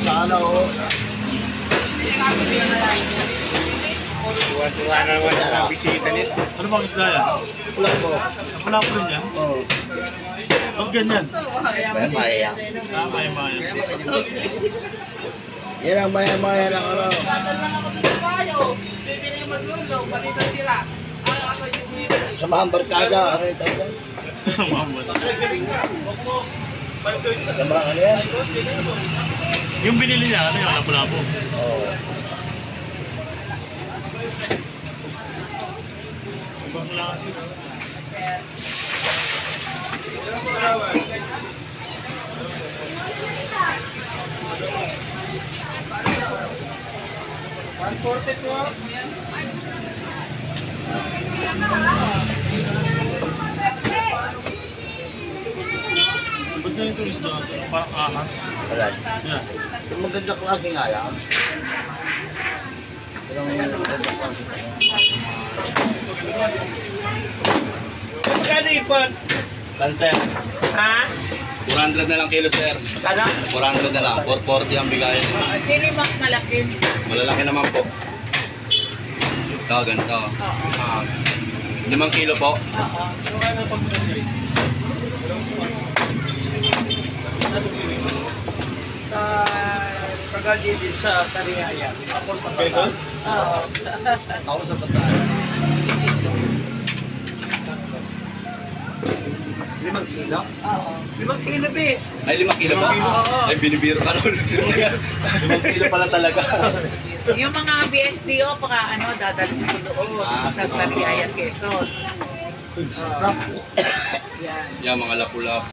Sana o. Tuwa-tuwa na naman ang bisita nito. Ano bang isda yan? Wala po. Wala po rin yan? Oo. Huwag ganyan. Maya-maya. Maya-maya. Yan ang maya-maya ng ano. Batal lang ako dito kayo. Bibili yung maglulo, balitan sila. Ako yung bibili. Sa mga barkada. Ano yung tawag? Sa mamot. Sa mga ano yan? Yung binili niya, ano yung lapu-lapu? Oo. Ibang klase. Ba't ganyan itong isda? Parang ahas. Wala. Yan. Yung magandang klase nga yan. Yung magandang klase. Magkano ipon? San sir? Ha? 400 na lang kilo sir. Kano? 400 na lang. 440 ang bigayan. Hindi mak malaki. Malalaki naman po. Ito, ganito. Oo. 5 kilo po. Oo. Sa Cagayan din sa Sariaya. Ako sa Quezon? Oo. Ako sa Bataan. 5 kilo? Oo. 5 kilo be. Ay, 5 kilo po? Oo. Ay, binibiro ka nun. 5 kilo pala talaga. Yung mga BSDO, baka ano, dadalhin ko doon sa Sariaya, Quezon. Sarap. Yan. Yan, mga lapu-lapu.